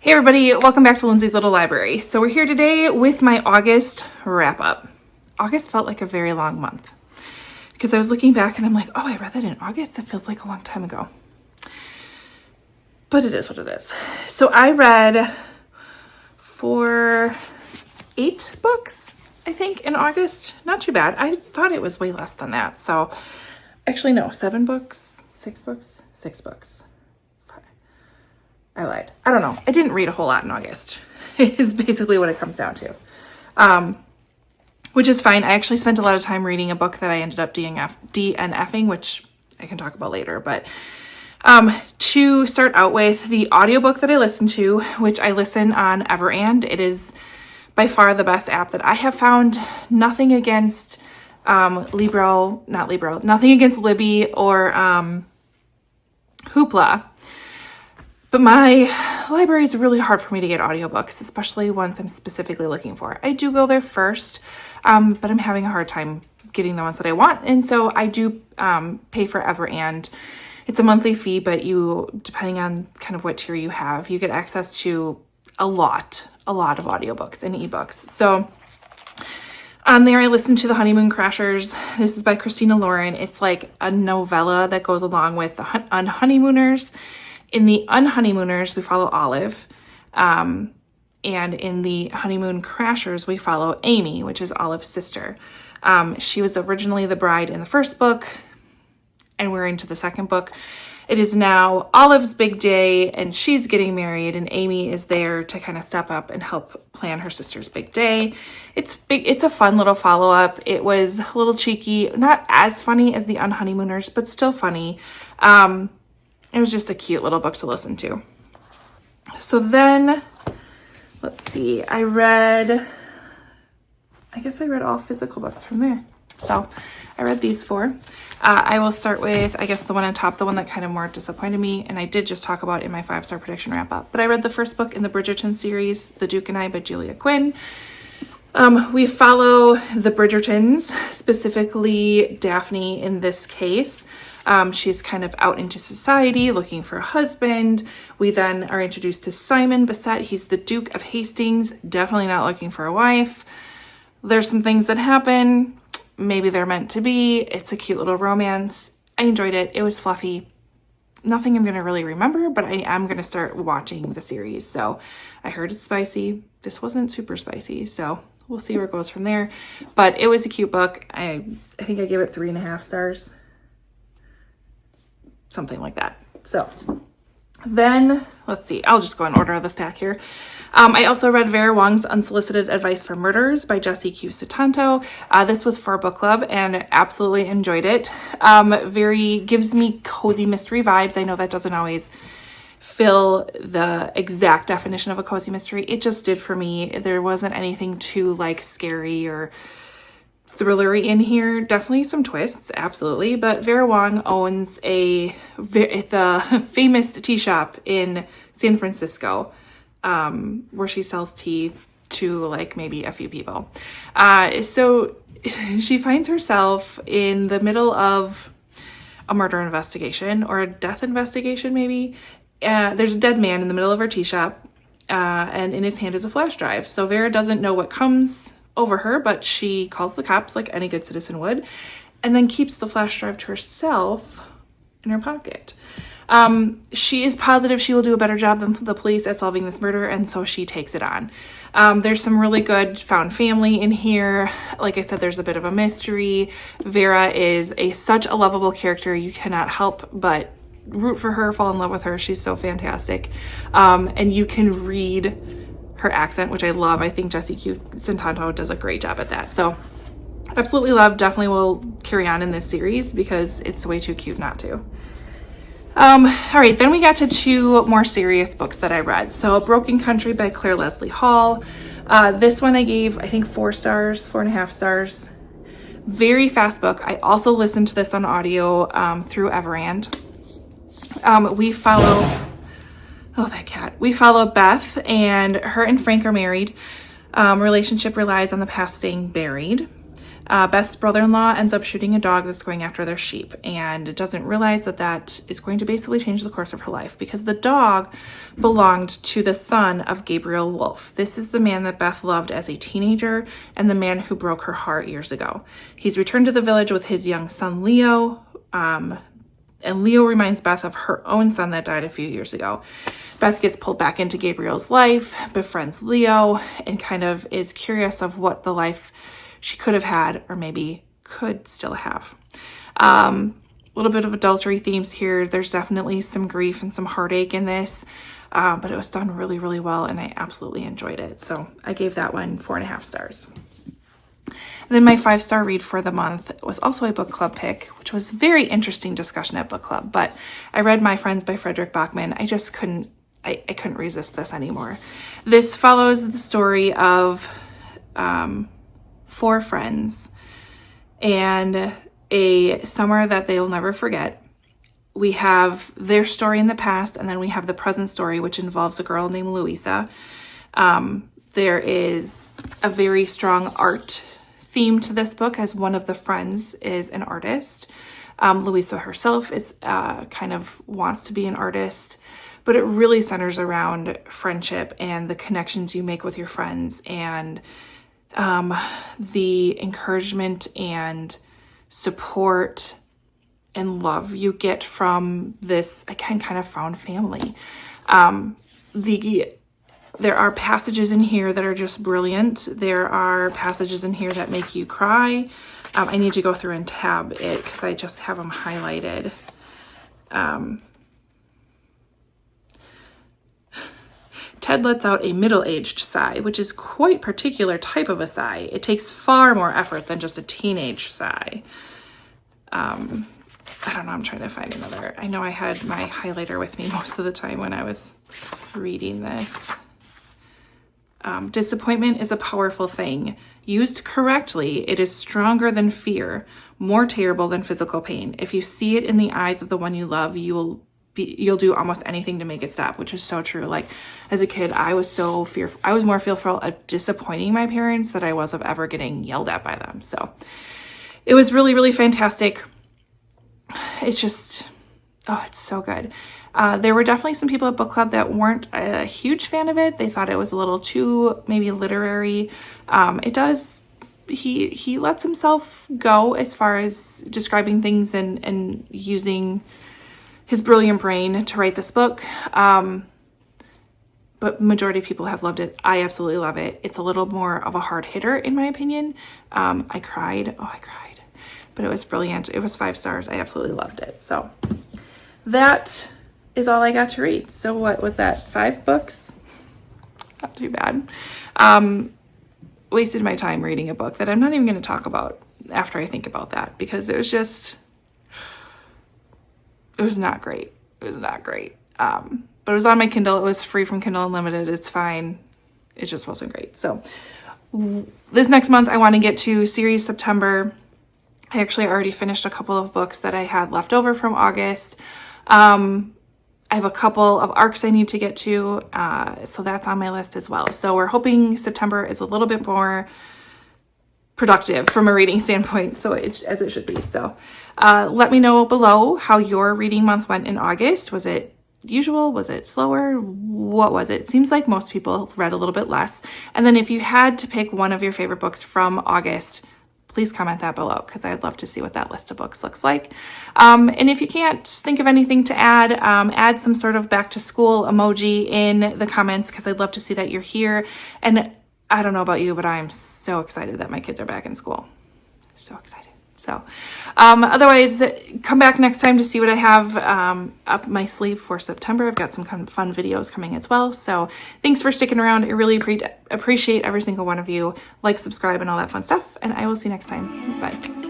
Hey everybody, welcome back to Lindsay's Little Library. So we're here today with my August wrap up. August felt like a very long month because I was looking back and I'm like, oh, I read that in August. That feels like a long time ago. But it is what it is. So I read 8 books, I think, in August. Not too bad. I thought it was way less than that. So actually, no, 7 books, 6 books, 6 books. I lied. I don't know. I didn't read a whole lot in August. Is basically what it comes down to. Which is fine. I actually spent a lot of time reading a book that I ended up DNFing, which I can talk about later. But to start out with, the audiobook that I listen to, which I listen on Everand, it is by far the best app that I have found. Nothing against nothing against Libby or Hoopla. But my library is really hard for me to get audiobooks, especially ones I'm specifically looking for. I do go there first, but I'm having a hard time getting the ones that I want. And so I do pay for Everand. It's a monthly fee, but depending on kind of what tier you have, you get access to a lot of audiobooks and ebooks. So on there, I listen to The Honeymoon Crashers. This is by Christina Lauren. It's like a novella that goes along with the Honeymooners. In the Unhoneymooners, we follow Olive. And in the Honeymoon Crashers, we follow Amy, which is Olive's sister. She was originally the bride in the first book, and we're into the second book. It is now Olive's big day, and she's getting married, and Amy is there to kind of step up and help plan her sister's big day. It's a fun little follow-up. It was a little cheeky, not as funny as the Unhoneymooners, but still funny. It was just a cute little book to listen to. So then, let's see, I guess I read all physical books from there. So I read these 4. I will start with, I guess, the one on top, the one that kind of more disappointed me, and I did just talk about in my 5-star prediction wrap up. But I read the first book in the Bridgerton series, The Duke and I by Julia Quinn. We follow the Bridgertons, specifically Daphne in this case. She's kind of out into society looking for a husband. We then are introduced to Simon Basset. He's the Duke of Hastings, definitely not looking for a wife. There's some things that happen. Maybe they're meant to be. It's a cute little romance. I enjoyed it. It was fluffy. Nothing I'm going to really remember, but I am going to start watching the series. So I heard it's spicy. This wasn't super spicy, so we'll see where it goes from there. But it was a cute book. I think I gave it 3.5 stars. Something like that. So then, let's see. I'll just go in order of the stack here. I also read Vera Wong's Unsolicited Advice for Murderers by Jessie Q. Sutanto. This was for book club and absolutely enjoyed it. Gives me cozy mystery vibes. I know that doesn't always fill the exact definition of a cozy mystery. It just did for me. There wasn't anything too like scary or thrillery in here. Definitely some twists, absolutely. But Vera Wong owns the famous tea shop in San Francisco, where she sells tea to like maybe a few people. So she finds herself in the middle of a murder investigation or a death investigation, maybe. There's a dead man in the middle of her tea shop, and in his hand is a flash drive. So Vera doesn't know what comes over her, but she calls the cops like any good citizen would, and then keeps the flash drive to herself in her pocket. She is positive she will do a better job than the police at solving this murder, and so she takes it on. There's some really good found family in here. Like I said, there's a bit of a mystery. Vera is such a lovable character. You cannot help but root for her, fall in love with her. She's so fantastic. And you can read her accent, which I love. I think Jessie Q. Sutanto does a great job at that. So absolutely love. Definitely will carry on in this series because it's way too cute not to. All right, then we got to 2 more serious books that I read. So Broken Country by Claire Leslie Hall. This one I gave, I think 4 stars, 4.5 stars. Very fast book. I also listened to this on audio through Everand. We follow Beth, and her and Frank are married. Relationship relies on the past staying buried. Beth's brother-in-law ends up shooting a dog that's going after their sheep and doesn't realize that that is going to basically change the course of her life because the dog belonged to the son of Gabriel Wolf. This is the man that Beth loved as a teenager and the man who broke her heart years ago. He's returned to the village with his young son, Leo, and Leo reminds Beth of her own son that died a few years ago. Beth gets pulled back into Gabriel's life, befriends Leo, and kind of is curious of what the life she could have had or maybe could still have. A little bit of adultery themes here. There's definitely some grief and some heartache in this, but it was done really, really well, and I absolutely enjoyed it. So I gave that one 4.5 stars. And then my 5-star read for the month was also a book club pick, which was very interesting discussion at book club, but I read My Friends by Frederick Bachman. I just couldn't, I couldn't resist this anymore. This follows the story of 4 friends and a summer that they'll never forget. We have their story in the past, and then we have the present story, which involves a girl named Louisa. There is a very strong art theme to this book, as one of the friends is an artist. Louisa herself is kind of wants to be an artist, but it really centers around friendship and the connections you make with your friends and the encouragement and support and love you get from this, again, kind of found family. There are passages in here that are just brilliant. There are passages in here that make you cry. I need to go through and tab it because I just have them highlighted. Ted lets out a middle-aged sigh, which is quite particular type of a sigh. It takes far more effort than just a teenage sigh. I don't know, I'm trying to find another. I know I had my highlighter with me most of the time when I was reading this. Disappointment is a powerful thing. Used correctly, it is stronger than fear, more terrible than physical pain. If you see it in the eyes of the one you love, you'll do almost anything to make it stop, which is so true. Like as a kid, I was so fearful. I was more fearful of disappointing my parents than I was of ever getting yelled at by them. So it was really, really fantastic. It's just, oh, it's so good. There were definitely some people at book club that weren't a huge fan of it. They thought it was a little too maybe literary. He lets himself go as far as describing things and using his brilliant brain to write this book. But majority of people have loved it. I absolutely love it. It's a little more of a hard hitter in my opinion. I cried. Oh, I cried. But it was brilliant. It was 5 stars. I absolutely loved it. So that is all I got to read. So what was that? 5 books? Not too bad. Wasted my time reading a book that I'm not even going to talk about after I think about that, because it was not great. It was not great. But it was on my Kindle. It was free from Kindle Unlimited. It's fine. It just wasn't great. So this next month I want to get to series September. I actually already finished a couple of books that I had left over from August. I have a couple of arcs I need to get to, so that's on my list as well. So we're hoping September is a little bit more productive from a reading standpoint, so as it should be. So let me know below how your reading month went in August. Was it usual? Was it slower? What was it? Seems like most people read a little bit less. And then if you had to pick one of your favorite books from August, please comment that below, because I'd love to see what that list of books looks like. And if you can't think of anything to add, add some sort of back to school emoji in the comments, because I'd love to see that you're here. And I don't know about you, but I'm so excited that my kids are back in school. So excited. So otherwise, come back next time to see what I have up my sleeve for September. I've got some kind of fun videos coming as well. So thanks for sticking around. I really appreciate every single one of you. Like, subscribe, and all that fun stuff. And I will see you next time. Bye.